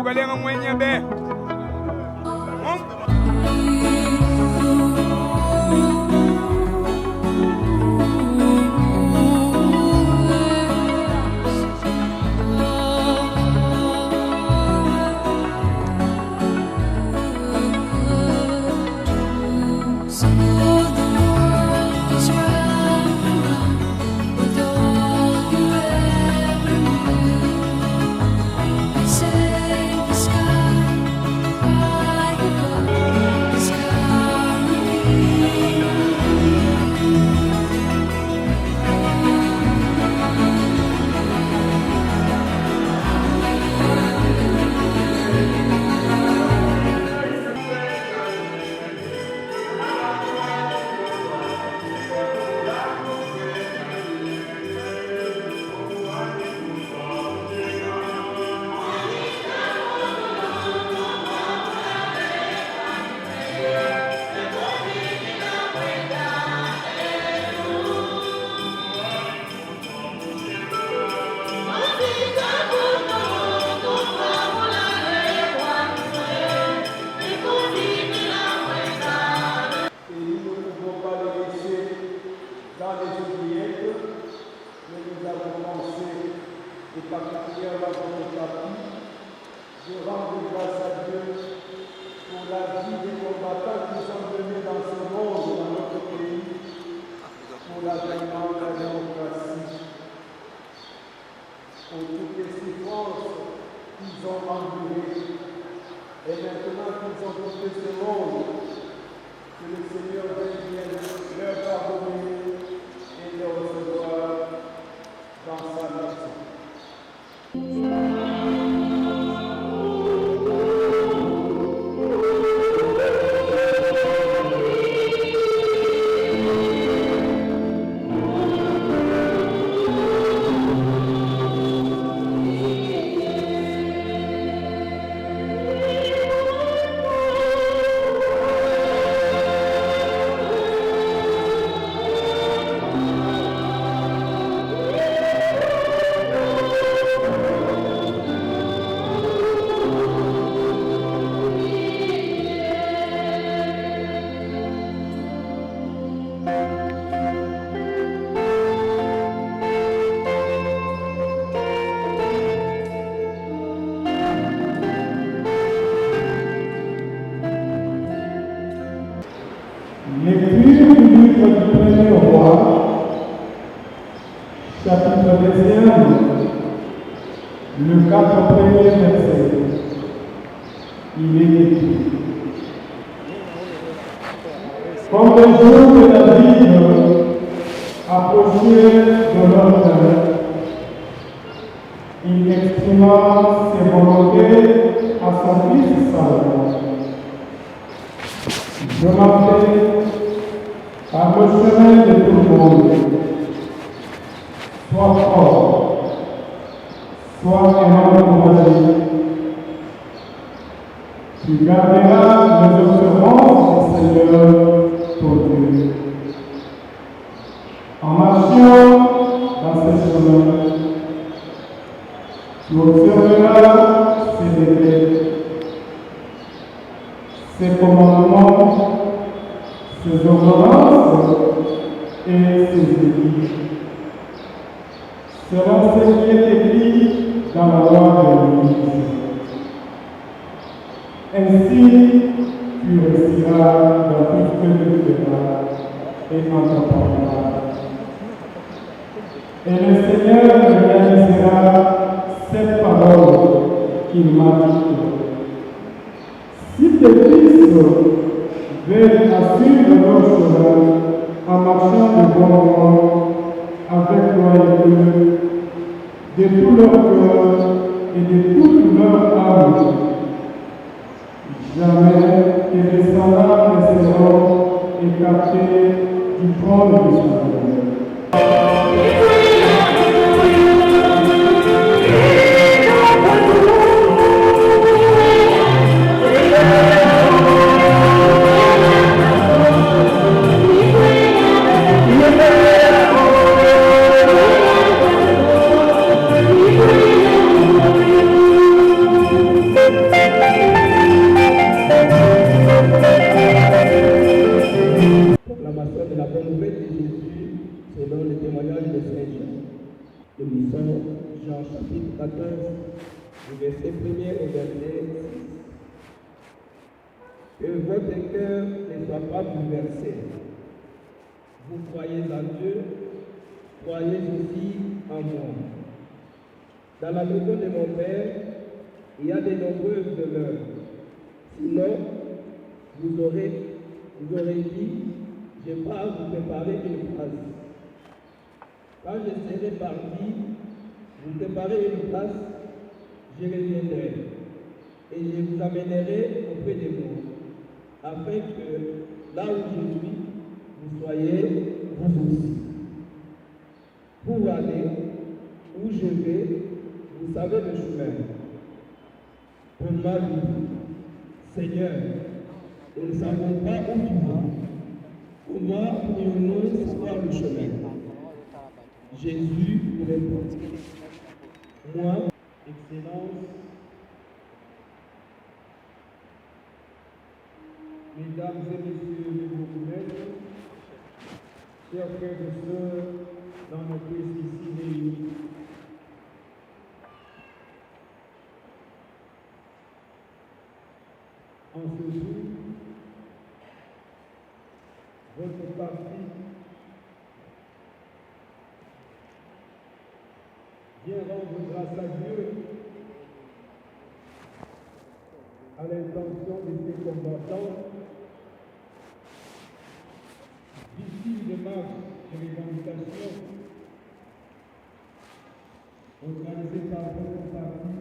Kubalenga mwenye be. Et particulièrement votre partie, je rends grâce à Dieu pour la vie des combattants qui sont venus dans ce monde, dans notre pays, pour l'avènement de la démocratie, pour toutes les souffrances qu'ils ont endurées. Et maintenant qu'ils ont quitté ce monde, que le Seigneur vienne leur pardonner et les recevoir dans sa maison. Lecture du livre du premier roi, chapitre 21, le 4 premier verset. Il est écrit: comme le jour de David approchait de leur terre, il exprima ses volontés à son fils Salomon. Je m'appelle par le chemin de tout le monde. Sois fort, sois aimant pour la vie. Tu garderas les observances du Seigneur ton Dieu. En marchant dans ces chemins, tu observeras ses décrets, ses commandements, ses ordonnances et ses édits, selon ce qui est écrit dans la loi de Moïse. Ainsi, tu réussiras dans tout ce que tu feras et entreprendras. Et le Seigneur réalisera cette parole qu'il m'a dite. Si tes fils veulent assurer leur chemin en marchant de bon moment, avec loyauté, de tout leur cœur et de toute leur âme, jamais tes descendants ne seront écartés du trône de Seigneur. Nous lisons Jean chapitre 14, du verset 1er au verset 6. Que votre cœur ne soit pas bouleversé. Vous croyez en Dieu, croyez aussi en moi. Dans la maison de mon Père, il y a de nombreuses demeures. Sinon, vous aurez dit, je pars vous préparer une place. Quand je serai parti, vous préparez une place, je reviendrai et je vous amènerai auprès de moi, afin que là où je suis, vous soyez vous aussi. Pour aller où je vais, vous savez le chemin. Pour ma vie, Seigneur, nous ne savons pas où tu vas. Comment pourrions-nous savoir le chemin? Jésus répond, moi, Excellence, Mesdames et messieurs les bourgmestres, chers frères et sœurs, dans nos Christ ici réunis, en ce jour, votre parti vient rendre grâce à Dieu à l'intention de ces combattants victimes de marches de revendication organisées par votre parti,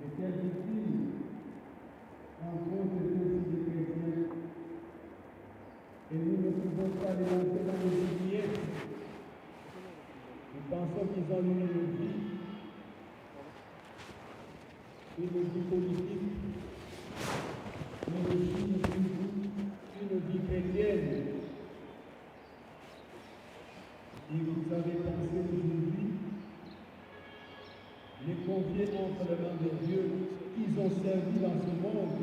lesquelles victimes rencontrent aussi des chrétiens. Et nous ne pouvons pas les lancer dans les oubliettes. Nous pensons qu'ils ont une vie politique, mais aussi une vie chrétienne. Et vous avez pensé aujourd'hui les confier entre les mains de Dieu. Ils ont servi dans ce monde,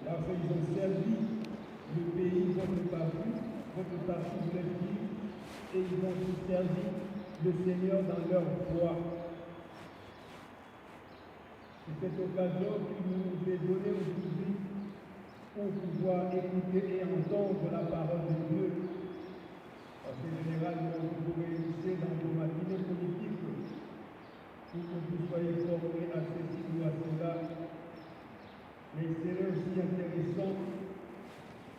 parce qu'ils ont servi le pays, votre parti voulait dire, et ils ont aussi servi le Seigneur dans leur foi. C'est cette occasion qui nous est donnée aujourd'hui pour pouvoir écouter et entendre la parole de Dieu. Parce que généralement, vous vous réunissez dans vos matinées politiques pour que vous soyez formés à ceci ou à cela. Mais c'est aussi intéressant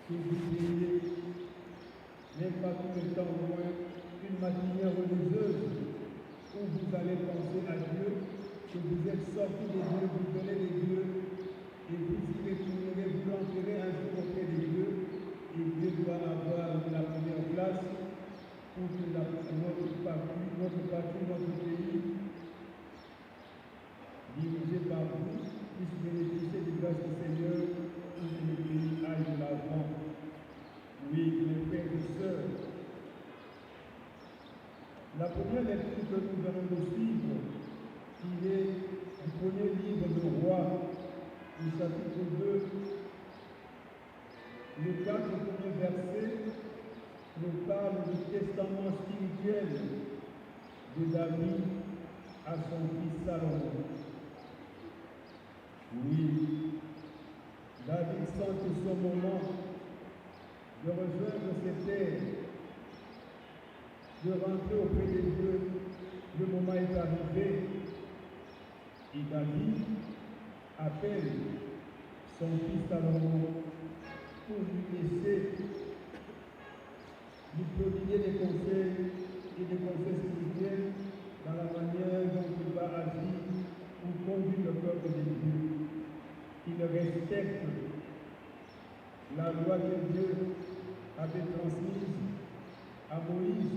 que vous ayez, même pas tout le temps moins, une matinée religieuse où vous allez penser à Dieu, que vous êtes sortis de Dieu, vous venez de Dieu, et vous y retournerez, vous entrerez un jour auprès de Dieu, et Dieu doit avoir la première place pour que notre patrie, notre pays, dirigé par vous, puisse bénéficier de grâce du Seigneur pour que le pays aille de l'avant. Oui, mes frères et sœurs, la première lecture que nous venons de suivre, il est du premier livre de Roi, du chapitre 2. Le 4 premier verset nous parle du testament spirituel de David à son fils Salomon. Oui, David sent que son moment de rejoindre ses terres, de rentrer auprès de Dieu, le moment est arrivé. Et David appelle son fils Salomon pour lui laisser lui prodiguer des conseils et des conseils spirituels dans la manière dont il va agir pour conduire le peuple de Dieu. Il respecte la loi que Dieu avait transmise à Moïse,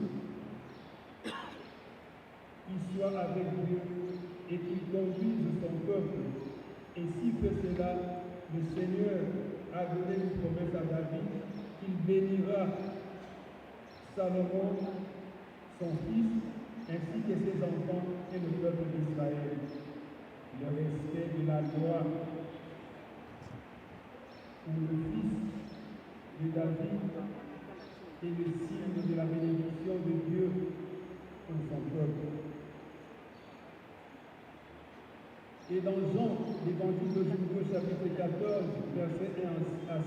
qu'il soit avec Dieu et qu'il conduise son peuple. Et s'il fait cela, le Seigneur a donné une promesse à David qu'il bénira Salomon, son fils, ainsi que ses enfants et le peuple d'Israël. Le respect de la loi pour le fils de David est le signe de la bénédiction de Dieu dans Jean, l'évangile de Jean, chapitre 14, versets 1 à 6.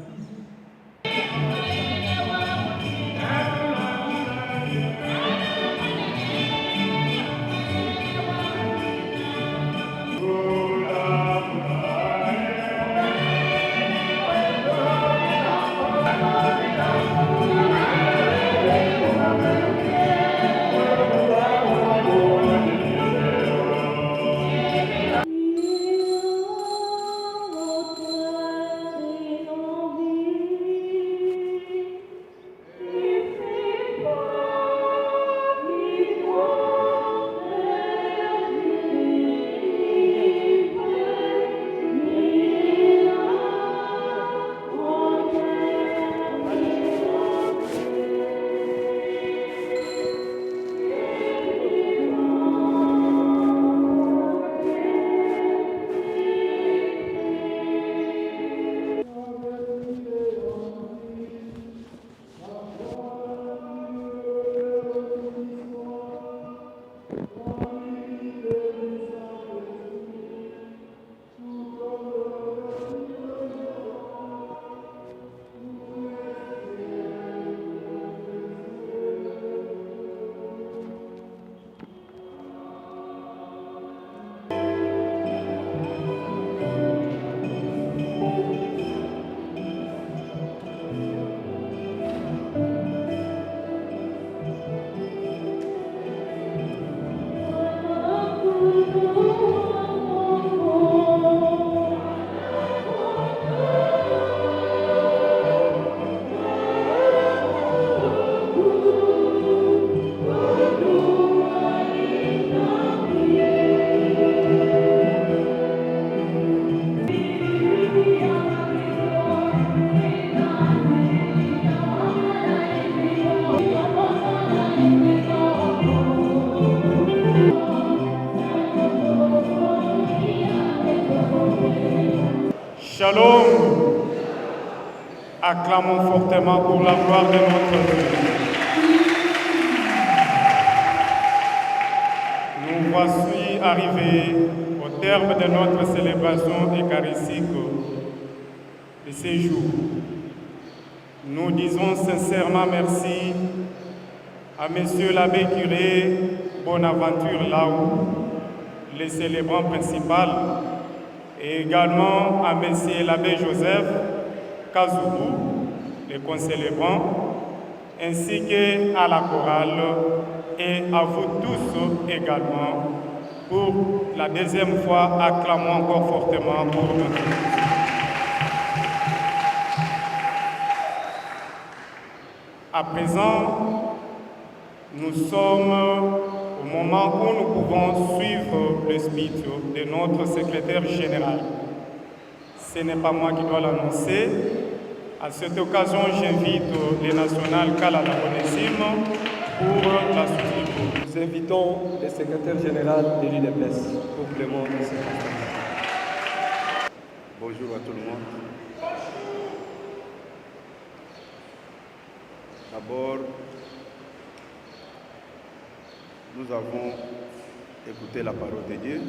Shalom. Acclamons fortement pour la gloire de notre Dieu. Nous voici arrivés au terme de notre célébration eucharistique de ces jours. Nous disons sincèrement merci à Monsieur l'abbé curé Bonaventure Laou, le célébrant principal, et également à Monsieur l'abbé Joseph Kazoubou, le concélébrant, ainsi qu'à la chorale et à vous tous également. Pour la deuxième fois, acclamons encore fortement pour notre Dieu. À présent, nous sommes au moment où nous pouvons suivre le speech de notre secrétaire général. Ce n'est pas moi qui dois l'annoncer. À cette occasion, j'invite les nationales Kalala Onésime pour la suite. Nous invitons le secrétaire général de l'UDPS pour complément de cette conférence. Bonjour à tout le monde. D'abord, nous avons écouté la parole de Dieu.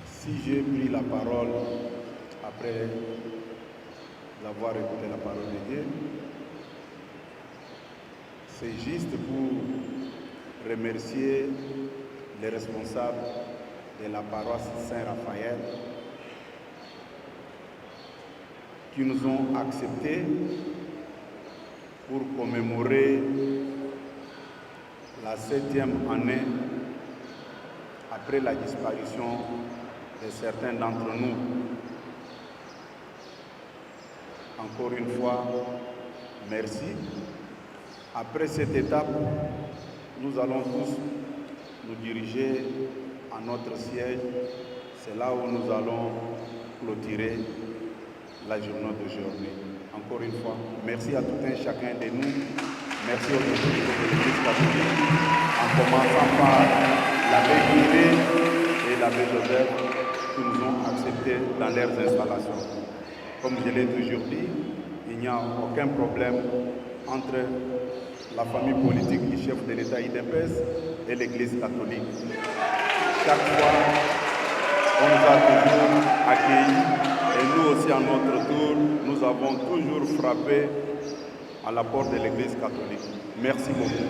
Si j'ai pris la parole après avoir écouté la parole de Dieu, c'est juste pour remercier les responsables de la paroisse Saint-Raphaël qui nous ont acceptés pour commémorer la 7e année après la disparition de certains d'entre nous. Encore une fois, merci. Après cette étape, nous allons tous nous diriger à notre siège. C'est là où nous allons clôturer la journée d'aujourd'hui. Encore une fois, merci à tout un chacun de nous. Merci aux autorités de l'Église catholique, en commençant par l'abbé Guiré et l'abbé Joseph, qui nous ont acceptés dans leurs installations. Comme je l'ai toujours dit, il n'y a aucun problème entre la famille politique du chef de l'État UDPS et l'Église catholique. Chaque fois On nous a toujours accueillis et nous aussi à notre tour, nous avons toujours frappé à la porte de l'Église catholique. Merci beaucoup.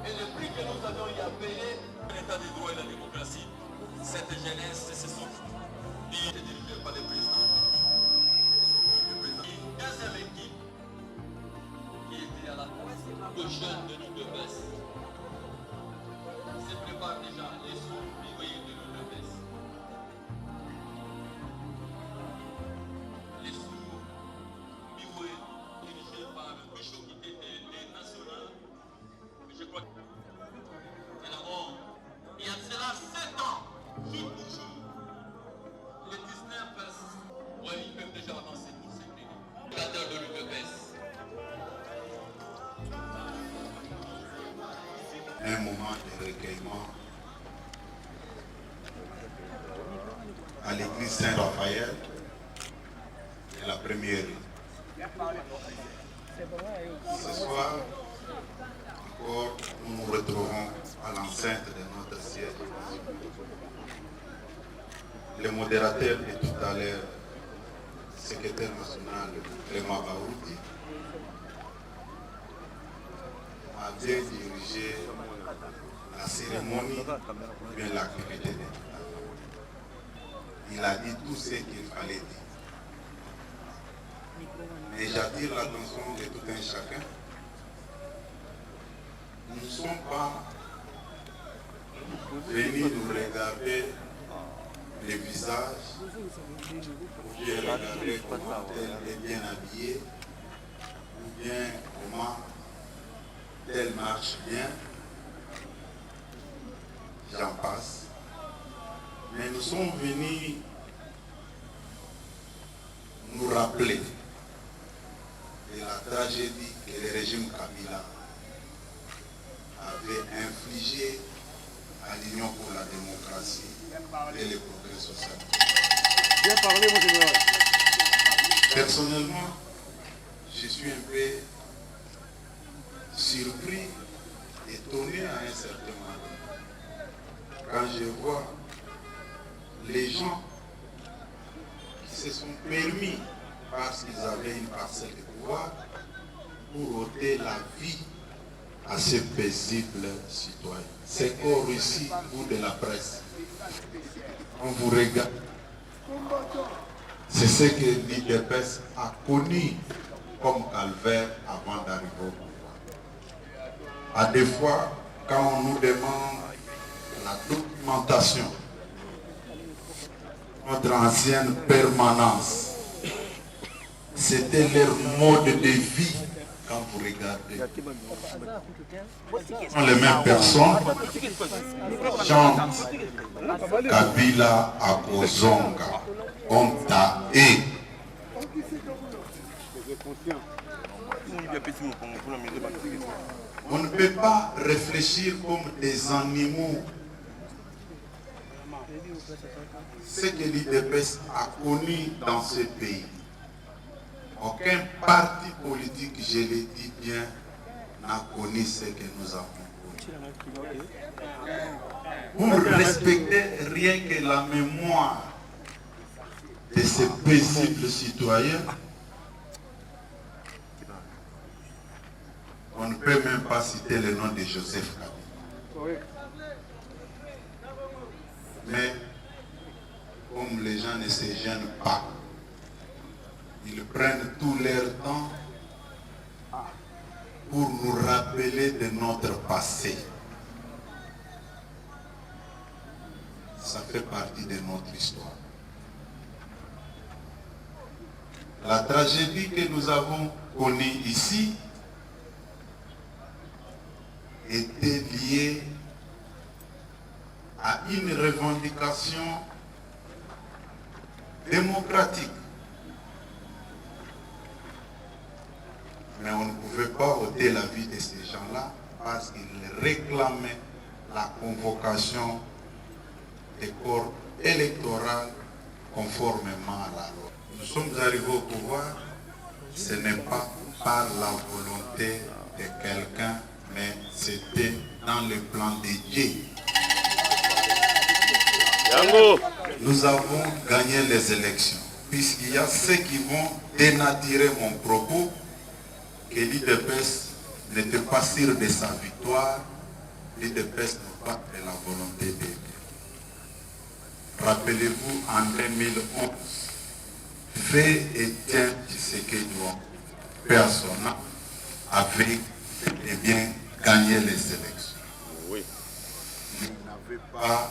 Et le prix que nous avions y appelé l'état des droits et la démocratie, cette jeunesse, c'est son dirigé par le président. Une deuxième équipe qui était à la tête de jeunes de l'UDPS se prépare déjà les sous-ouvriers de l'UDPS. Les sous-ouvriers dirigés par le bishop qui était national. Je crois que il y a cela 7 ans, jour pour jour, les 19 ils peuvent déjà avancer pour s'écrire. Fondateur de l'UDPS. Un moment de recueillement à l'église Saint-Raphaël de la première rue. Ce soir, encore, nous nous retrouvons à l'enceinte de notre siège. Le modérateur de tout à l'heure, secrétaire national Clément Baouti, a bien dirigé la cérémonie ou bien l'activité de l'État. Il a dit tout ce qu'il fallait dire. Mais j'attire l'attention de tout un chacun. Nous ne sommes pas venus nous regarder les visages, ou bien regarder comment tel est bien habillé, ou bien comment tel marche bien, j'en passe. Mais nous sommes venus nous rappeler de la tragédie que le régime Kabila avait infligée à l'Union pour la démocratie et le progrès social. Bien parlé, mon général. Personnellement, je suis un peu surpris, étonné à un certain moment, quand je vois les gens qui se sont permis, parce qu'ils avaient une parcelle de pouvoir, pour ôter la vie à ces paisibles citoyens. C'est qu'au ici, vous de la presse, on vous regarde. C'est ce que l'IDPS a connu comme calvaire avant d'arriver au pouvoir. À des fois, quand on nous demande la documentation, notre ancienne permanence, c'était leur mode de vie. Quand vous regardez, ce sont les mêmes personnes qui chantent Kabila Akozonga, Onta et. On ne peut pas réfléchir comme des animaux. Ce que l'IDPS a connu dans ce pays. Aucun parti politique, je le dis bien, n'a connu ce que nous avons connu. Vous ne respectez rien que la mémoire de ces paisibles citoyens. On ne peut même pas citer le nom de Joseph Kabila. Mais comme les gens ne se gênent pas, ils prennent tout leur temps pour nous rappeler de notre passé. Ça fait partie de notre histoire. La tragédie que nous avons connue ici était liée à une revendication démocratique. Mais on ne pouvait pas ôter la vie de ces gens-là parce qu'ils réclamaient la convocation des corps électoraux conformément à la loi. Nous sommes arrivés au pouvoir, ce n'est pas par la volonté de quelqu'un, mais c'était dans le plan de Dieu. Nous avons gagné les élections, puisqu'il y a ceux qui vont dénaturer mon propos, que l'IDPS n'était pas sûr de sa victoire, l'IDPS n'est pas de la volonté de Dieu. Rappelez-vous, en 2011, fait Étienne Tshisekedi, personne avait bien gagné les élections. Oui. Il n'avait pas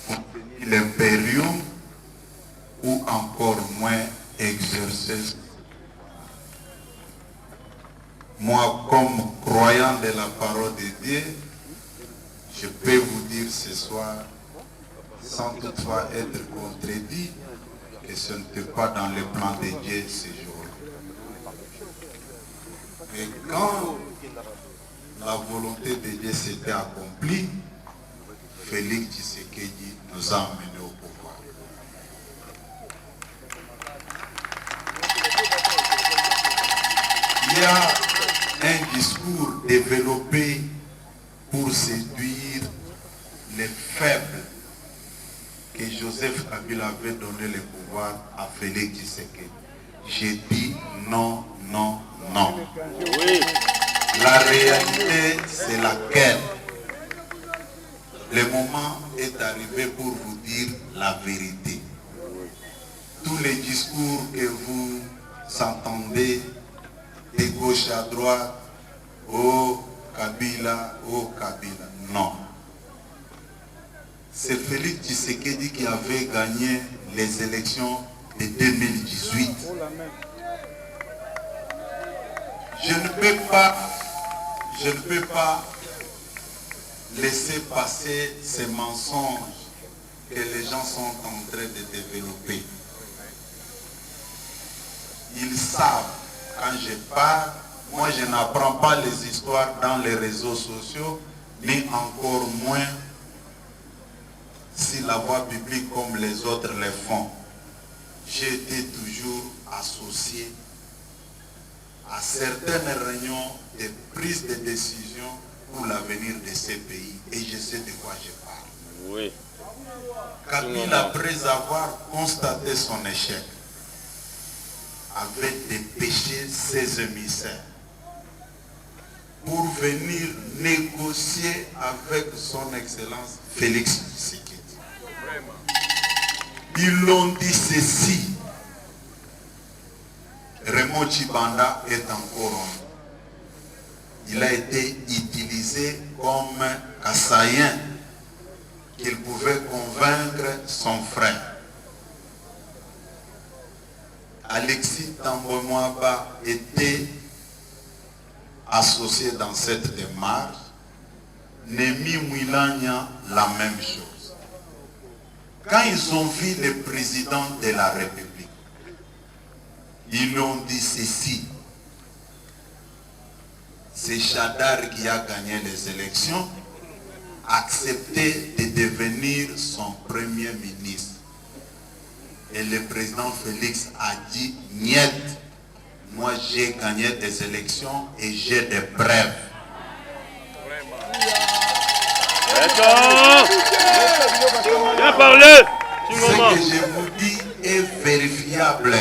contenu l'impérium ou encore moins exercé. Moi, comme croyant de la parole de Dieu, je peux vous dire ce soir, sans toutefois être contredit, que ce n'était pas dans le plan de Dieu ce jour-là. Et quand la volonté de Dieu s'était accomplie, Félix Tshisekedi nous a amenés au pouvoir. Il y a un discours développé pour séduire les faibles que Joseph Kabila avait donné le pouvoir à Félix Tshisekedi. J'ai dit non, non, non. Oui. La réalité, c'est laquelle? Le moment est arrivé pour vous dire la vérité. tous les discours que vous entendez de gauche à droite, oh Kabila, oh Kabila. Non. C'est Félix Tshisekedi qui avait gagné les élections de 2018. Je ne peux pas laisser passer ces mensonges que les gens sont en train de développer. Ils savent, quand je parle, moi je n'apprends pas les histoires dans les réseaux sociaux, ni encore moins si la voie publique comme les autres les font. J'ai été toujours associé à certaines réunions de prise de décision pour l'avenir de ces pays. Et je sais de quoi je parle. Oui. Kabila, après avoir constaté son échec, avait dépêché ses émissaires pour venir négocier avec son Excellence Félix Tshisekedi. Ils ont dit ceci. Raymond Tshibanda est encore en. Il a été utilisé comme assaillant qu'il pouvait convaincre son frère. Alexis Tambo-Mwaba était associé dans cette démarche. Némi Mouilania, la même chose. Quand ils ont vu le président de la République, ils ont dit ceci. C'est Chadar qui a gagné les élections, accepté de devenir son premier ministre. Et le président Félix a dit, niet, moi j'ai gagné des élections et j'ai des preuves. Bien parlé. Ce que je vous dis est vérifiable.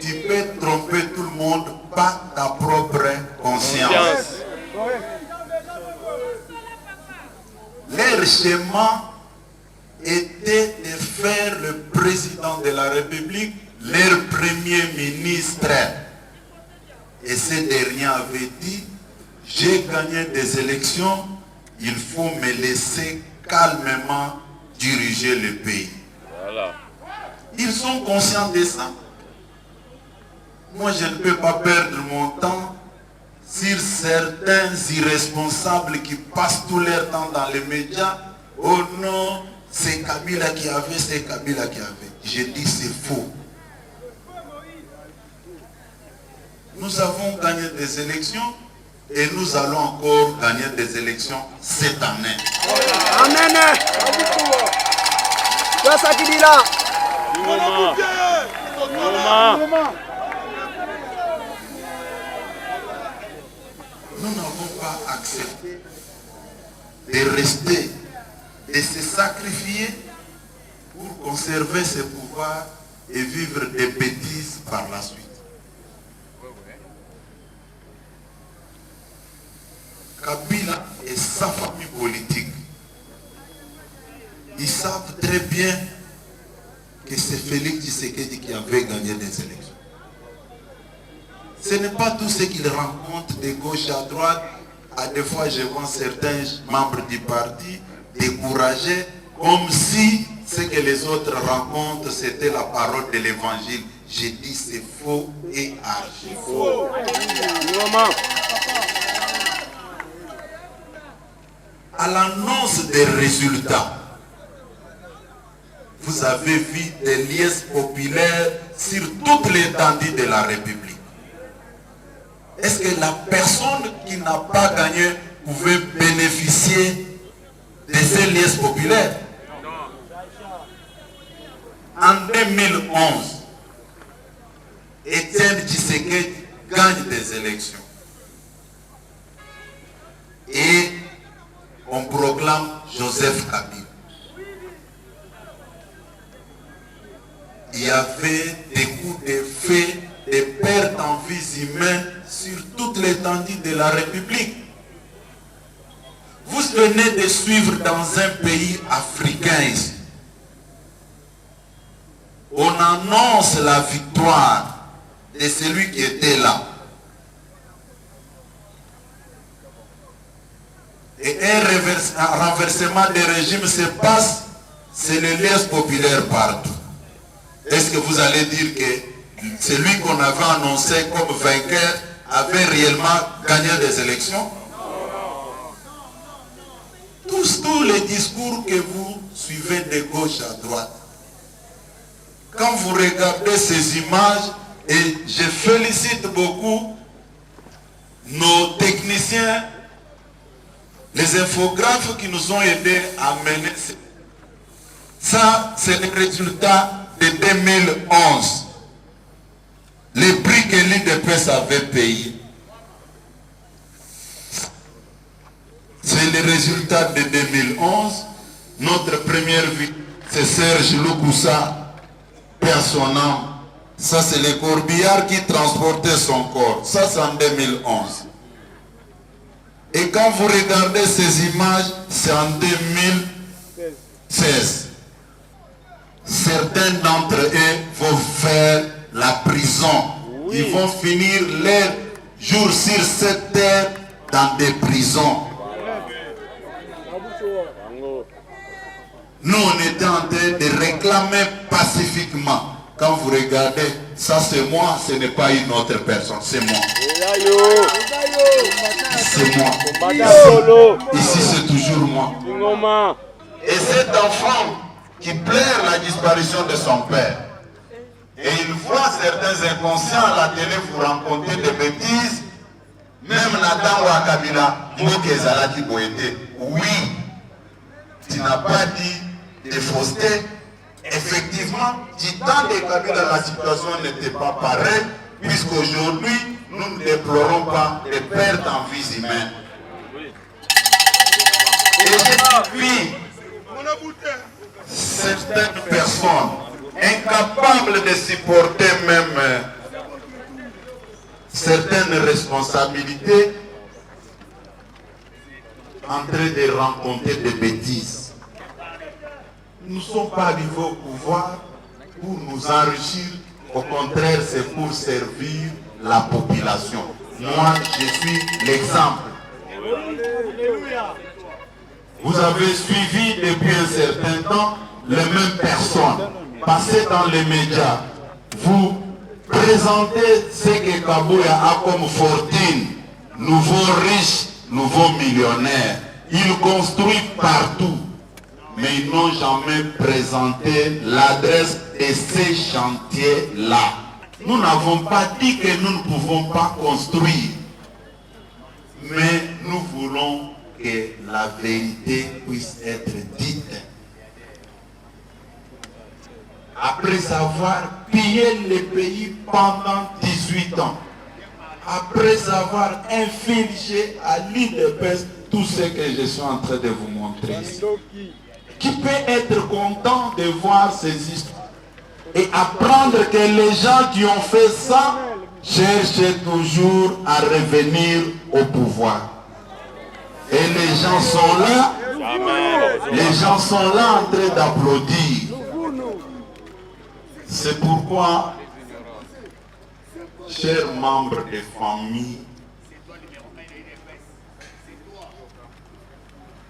Tu peux tromper tout le monde, pas ta propre conscience. Leur schéma était de faire le président de la République leur premier ministre. Et ces derniers avaient dit, j'ai gagné des élections, il faut me laisser calmement diriger le pays. Voilà. Ils sont conscients de ça. Moi, je ne peux pas perdre mon temps sur certains irresponsables qui passent tout leur temps dans les médias. Oh non, c'est Kabila qui avait, c'est Kabila qui avait. Je dis c'est faux. Nous avons gagné des élections et nous allons encore gagner des élections cette année. Amen. Toi, ça qui dit là. Nous n'avons pas accepté de rester, de se sacrifier pour conserver ce pouvoir et vivre des bêtises par la suite. Kabila et sa famille politique, ils savent très bien que c'est Félix Tshisekedi qui avait gagné des élections. Ce n'est pas tout ce qu'ils rencontrent de gauche à droite. À des fois, je vois certains membres du parti découragés, comme si ce que les autres rencontrent, c'était la parole de l'évangile. J'ai dit c'est faux et archi faux. À l'annonce des résultats, vous avez vu des liesses populaires sur toute l'étendue de la République. Est-ce que la personne qui n'a pas gagné pouvait bénéficier de ces liesses populaires? En 2011, Étienne Tshisekedi gagne des élections. Et on proclame Joseph Kabila. Il y avait des coups de feu, des pertes en vies humaines sur toute l'étendue de la République. Vous venez de suivre dans un pays africain ici. on annonce la victoire de celui qui était là. Et un renversement des régimes se passe, c'est le liesse populaire partout. Est-ce que vous allez dire que celui qu'on avait annoncé comme vainqueur avait réellement gagné des élections? Tous les discours que vous suivez de gauche à droite, quand vous regardez ces images, et je félicite beaucoup nos techniciens, les infographes qui nous ont aidés à mener ça, c'est le résultat de 2011. Les prix que l'UDPS avait payés. C'est le résultat de 2011. Notre première vie, c'est Serge Loukoussa, paix à son âme. Ça, c'est le corbillard qui transportait son corps. Ça, c'est en 2011. Et quand vous regardez ces images, c'est en 2016. Certains d'entre eux vont faire la prison. Oui. Ils vont finir leur jour sur cette terre dans des prisons. Nous, on était en train de réclamer pacifiquement. Quand vous regardez, ça c'est moi, ce n'est pas une autre personne, c'est moi. C'est moi. Ici c'est toujours moi. Et cet enfant qui pleure la disparition de son père, et il voit certains inconscients à la télé vous raconter des bêtises, même Nathan Wakabila, oui, tu n'as pas dit de fausseté. Effectivement, du temps de Kabila, la situation n'était pas pareille, puisqu'aujourd'hui, nous ne déplorons pas de pertes en vies humaines. Et j'ai vu certaines personnes incapables de supporter même certaines responsabilités en train de rencontrer des bêtises. Nous ne sommes pas arrivés au pouvoir pour nous enrichir. Au contraire, c'est pour servir la population. Moi, je suis l'exemple. Vous avez suivi depuis un certain temps les mêmes personnes. Passez dans les médias. Vous présentez ce que Kabouya a comme fortune. Nouveaux riches, nouveaux millionnaires. Ils construisent partout. Mais ils n'ont jamais présenté l'adresse de ces chantiers-là. Nous n'avons pas dit que nous ne pouvons pas construire. Mais nous voulons que la vérité puisse être dite. Après avoir pillé le pays pendant 18 ans, après avoir infligé à l'UDPS tout ce que je suis en train de vous montrer ici. Qui peut être content de voir ces histoires et apprendre que les gens qui ont fait ça cherchent toujours à revenir au pouvoir. Et les gens sont là, les gens sont là en train d'applaudir. C'est pourquoi, chers membres des familles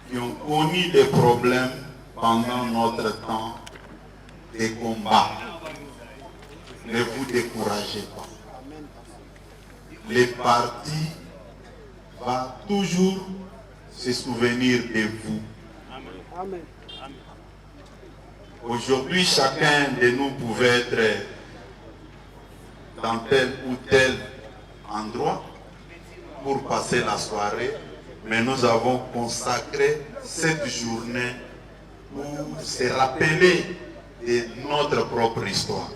qui ont connu des problèmes pendant notre temps de combat, ne vous découragez pas. Le parti va toujours se souvenir de vous. Aujourd'hui, chacun de nous pouvait être dans tel ou tel endroit pour passer la soirée, mais nous avons consacré cette journée pour se rappeler de notre propre histoire.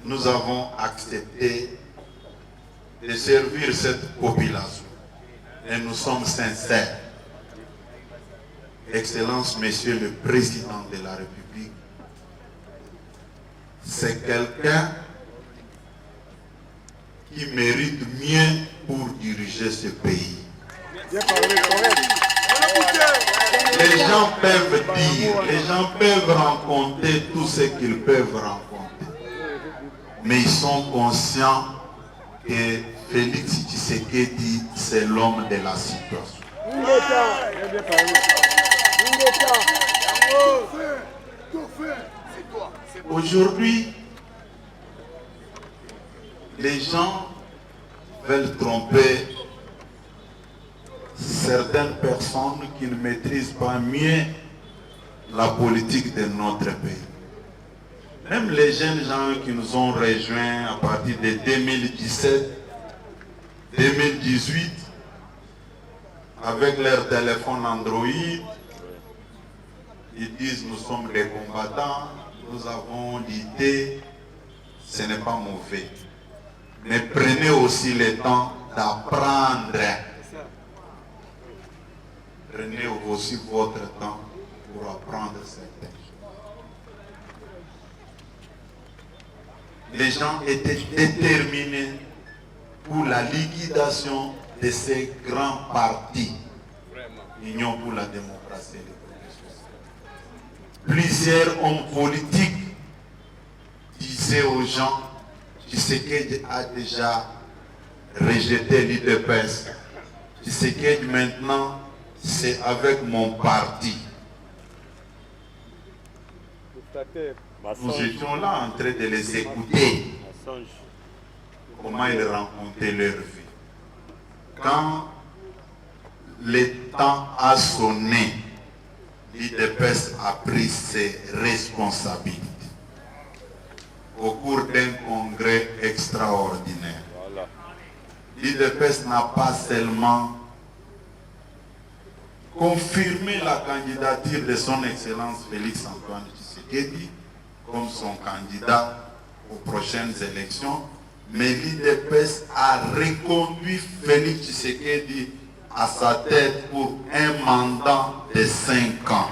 Nous avons accepté de servir cette population et nous sommes sincères. Excellence, Monsieur le Président de la République, c'est quelqu'un qui mérite mieux pour diriger ce pays. Les gens peuvent dire, les gens peuvent rencontrer tout ce qu'ils peuvent rencontrer. Mais ils sont conscients que Félix Tshisekedi, c'est l'homme de la situation. Aujourd'hui, les gens veulent tromper certaines personnes qui ne maîtrisent pas mieux la politique de notre pays. Même les jeunes gens qui nous ont rejoints à partir de 2017, 2018, avec leur téléphone Android, ils disent nous sommes des combattants, nous avons l'idée, ce n'est pas mauvais. Mais prenez aussi le temps d'apprendre. Prenez aussi votre temps pour apprendre certaines choses. Les gens étaient déterminés pour la liquidation de ces grands partis. Union pour la démocratie et le progrès social. Plusieurs hommes politiques disaient aux gens, Tshisekedi a déjà rejeté l'UDPS. Tshisekedi maintenant, c'est avec mon parti. Nous étions là en train de les écouter. Comment ils rencontraient leur vie. Quand le temps a sonné, l'UDPS a pris ses responsabilités au cours d'un congrès extraordinaire. L'UDPS n'a pas seulement confirmé la candidature de son Excellence Félix Antoine Tshisekedi comme son candidat aux prochaines élections, mais l'UDPS a reconduit Félix Tshisekedi à sa tête pour un mandat de 5 ans.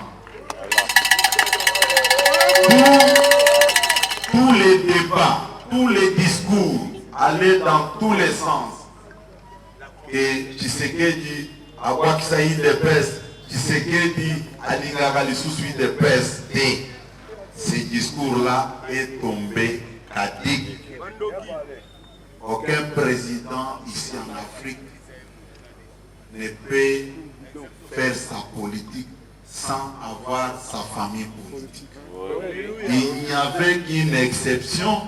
Tous les débats, tous les discours allaient dans tous les sens. Et Tshisekedi, Abouaksa UDPS, Tshisekedi, Alingara Lisusu UDPS, et ce discours-là est tombé caduc. Aucun président ici en Afrique ne peut faire sa politique sans avoir sa famille politique. Il n'y avait qu'une exception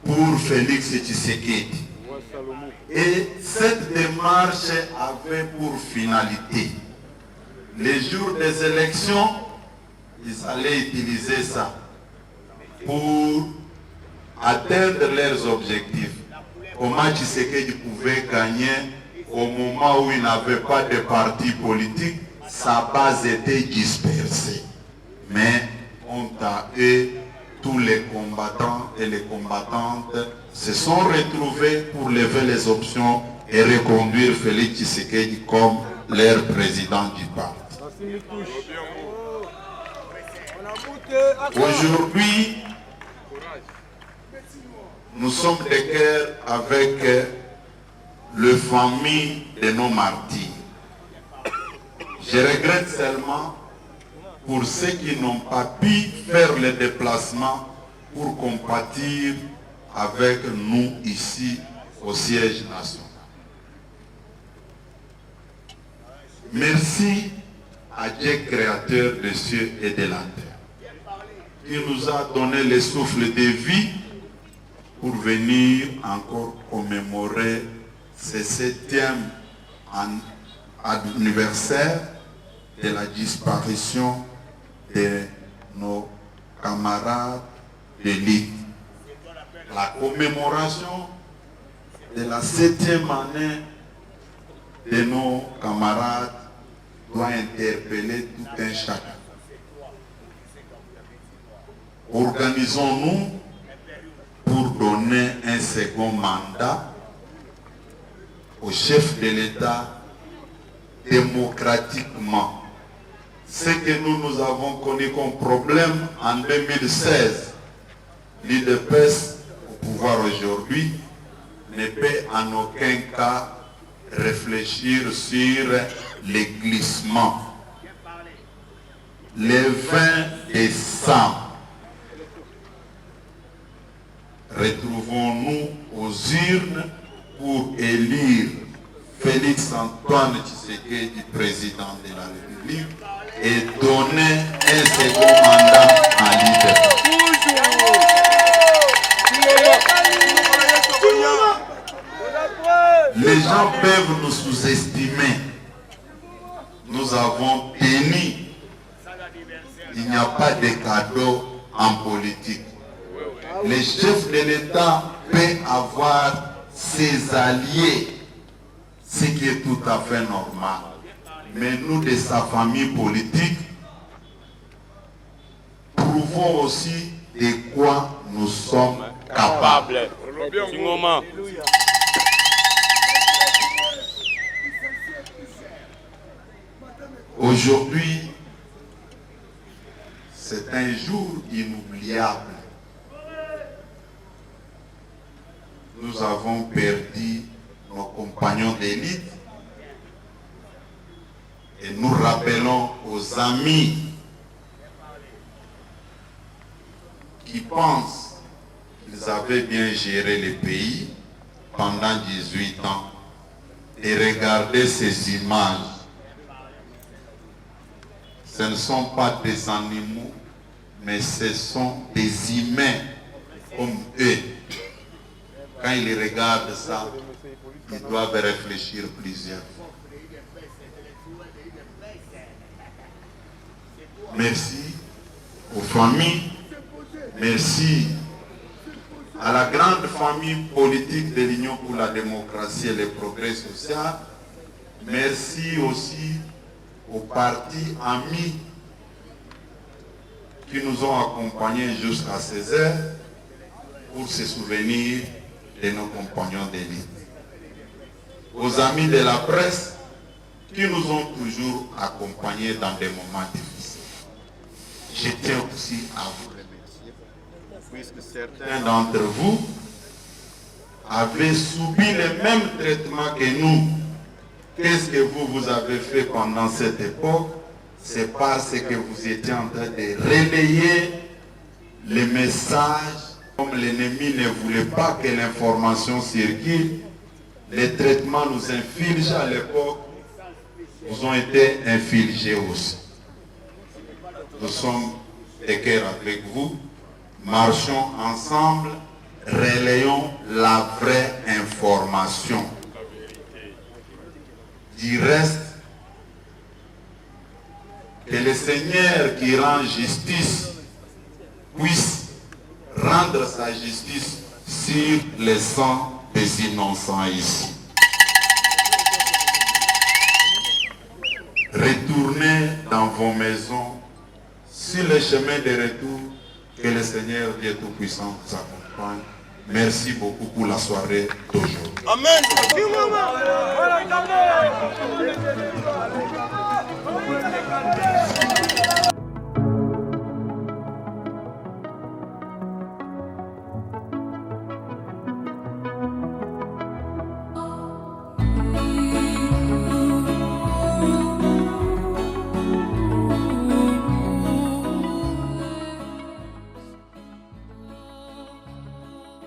pour Félix Tshisekedi. Et cette démarche avait pour finalité, les jours des élections, ils allaient utiliser ça pour atteindre leurs objectifs. Comment Tshisekedi pouvait gagner au moment où il n'avait pas de parti politique, sa base était dispersée. Mais honte à eux, tous les combattants et les combattantes se sont retrouvés pour lever les options et reconduire Félix Tshisekedi comme leur président du parti. Aujourd'hui, nous sommes de cœur avec les familles de nos martyrs. Je regrette seulement pour ceux qui n'ont pas pu faire le déplacement pour compatir avec nous ici au siège national. Merci à Dieu créateur des cieux et de la terre, qui nous a donné le souffle de vie pour venir encore commémorer ce 7e anniversaire de la disparition de nos camarades de l'île. La commémoration de la 7e année de nos camarades doit interpeller tout un chacun. Organisons-nous pour donner un second mandat au chef de l'État démocratiquement. Ce que nous avons connu comme problème en 2016, l'UDPS au pouvoir aujourd'hui ne peut en aucun cas réfléchir sur les glissements. Le 20 décembre, retrouvons-nous aux urnes pour élire Félix Antoine Tshisekedi, président de la République, et donner un second mandat à l'IDEP. Les gens peuvent nous sous-estimer. Nous avons tenu. Il n'y a pas de cadeau en politique. Le chef de l'État peut avoir ses alliés, ce qui est tout à fait normal. Mais nous, de sa famille politique, prouvons aussi de quoi nous sommes capables. Aujourd'hui, c'est un jour inoubliable. Nous avons perdu nos compagnons d'élite et nous rappelons aux amis qui pensent qu'ils avaient bien géré le pays pendant 18 ans et regarder ces images. Ce ne sont pas des animaux, mais ce sont des humains comme eux. Quand ils regardent ça, ils doivent réfléchir plusieurs fois. Merci aux familles, merci à la grande famille politique de l'Union pour la démocratie et le progrès social. Merci aussi aux partis amis qui nous ont accompagnés jusqu'à 16 heures pour se souvenir de nos compagnons d'élite. Aux amis de la presse qui nous ont toujours accompagnés dans des moments difficiles. Je tiens aussi à vous remercier, puisque certains d'entre vous avaient subi le même traitement que nous. Qu'est-ce que vous avez fait pendant cette époque? C'est parce que vous étiez en train de relayer les messages. Comme l'ennemi ne voulait pas que l'information circule, les traitements nous infligés à l'époque nous ont été infligés aussi. Nous sommes de cœur avec vous, marchons ensemble, relayons la vraie information. Du reste, que le Seigneur qui rend justice puisse rendre sa justice sur le sang des innocents ici. Retournez dans vos maisons sur le chemin de retour. Que le Seigneur Dieu Tout-Puissant vous accompagne. Merci beaucoup pour la soirée d'aujourd'hui. Amen.